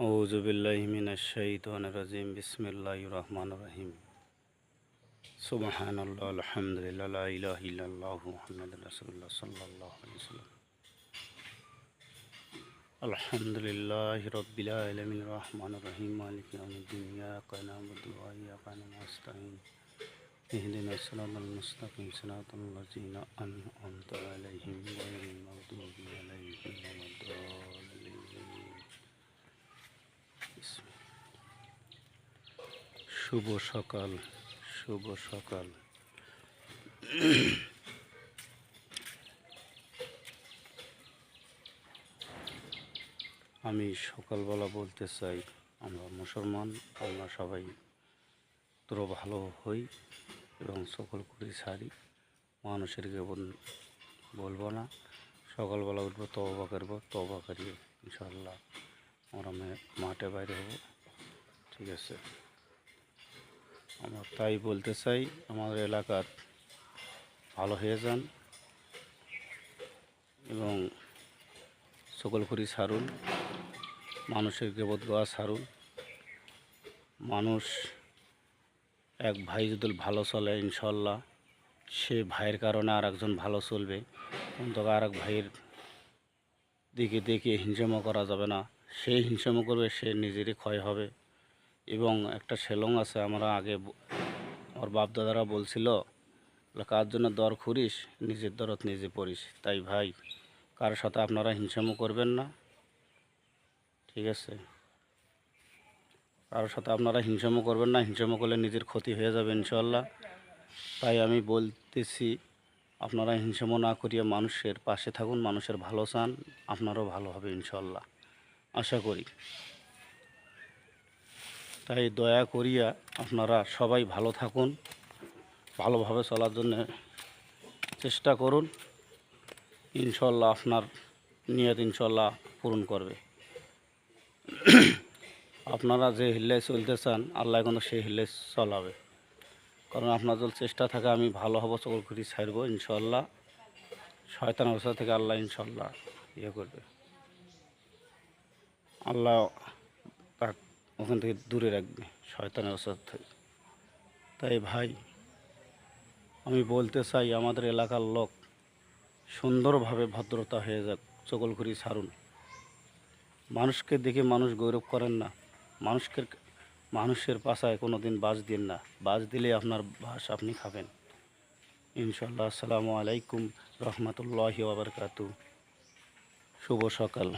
আউযু বিল্লাহি মিনাশ শাইতানির রাজিম বিসমিল্লাহির রহমানির রহিম সুবহানাল্লাহ আলহামদুলিল্লাহ লা ইলাহা ইল্লাল্লাহু মুহাম্মাদুর রাসূলুল্লাহ সাল্লাল্লাহু আলাইহি ওয়াসাল্লাম আলহামদুলিল্লাহি রাব্বিল আলামিন রহমানির রহিম মালিকি ইয়াউমিদ্দিন ইয়াকা না'বুদু ওয়া ইয়াকা নাস্তাঈন ইহদিনাস সিরাতাল মুস্তাকিম সিরাতাল লাযিনা আন'আমতা আলাইহিম গায়রিল মাগদুবি আলাইহিম ওয়ালাদ-দাল্লিন। শুভ সকাল, শুভ সকাল। আমি সকালবেলা বলতে চাই, আমরা মুসলমান, আমরা সবাই তোর ভালো হই এবং সকল করে ছাড়ি। মানুষের কেবল বলবো না, সকালবেলা উঠবো, তওবা করবো, তওবা করিয়ে ইনশাআল্লাহ আমরা মাঠে বাইরে হব। ঠিক আছে, আমরা তাই বলতে চাই, আমাদের এলাকার ভালো হয়ে যান এবং সকল করি ছাড়ুন, মানুষের গিবত গাওয়া ছাড়ুন। মানুষ এক ভাই যদি ভালো চলে, ইনশাল্লাহ সে ভাইয়ের কারণে আর একজন ভালো চলবে, কিন্তু আর এক ভাইয়ের দিকে দেখে হিংসামো করা যাবে না। সে হিংসামো করবে, সে নিজেরই ক্ষয় হবে। এবং একটা সেলং আছে, আমরা আগে আমার বাপদাদারা বলছিল, কার জন্য দর খুরিস, নিজের দরদ নিজে পড়িস। তাই ভাই, কারোর সাথে আপনারা হিংসামো করবেন না। ঠিক আছে, কারোর সাথে আপনারা হিংসামো করবেন না, হিংসামো করলে নিজের ক্ষতি হয়ে যাবে ইনশাল্লাহ। তাই আমি বলতেছি, আপনারা হিংসামো না করিয়া মানুষের পাশে থাকুন, মানুষের ভালো চান, আপনারও ভালো হবে ইনশাল্লাহ, আশা করি। তাই দয়া করিয়া আপনারা সবাই ভালো থাকুন, ভালোভাবে চলার জন্য চেষ্টা করুন। ইনশাল্লাহ আপনার নিয়ত ইনশাল্লাহ পূরণ করবে। আপনারা যে হিল্লায় চলতে চান, আল্লাহ কিন্তু সেই হিল্লায় চলাবে। কারণ আপনার যদি চেষ্টা থাকে আমি ভালো হব, সকল খুঁটি ছাড়বো ইনশাল্লাহ। শয়তান অবস্থা থেকে আল্লাহ ইনশাল্লাহ করবে, আল্লাহ তার ওখান থেকে দূরে রাখবে শয়তানের অবস্থা থেকে। তাই ভাই, আমি বলতে চাই, আমাদের এলাকার লোক সুন্দরভাবে ভদ্রতা হয়ে যাক, সকল খুঁটি ছাড়ুন। মানুষকে দেখে মানুষ গৌরব করেন না, মানুষের পাশায় কোনো দিন বাজ দিন না। বাজ দিলে আপনার বাস আপনি খাবেন ইনশাল্লাহ। আসসালামু আলাইকুম রহমতুল্লাহি ওয়া বারাকাতুহু। শুভ সকাল।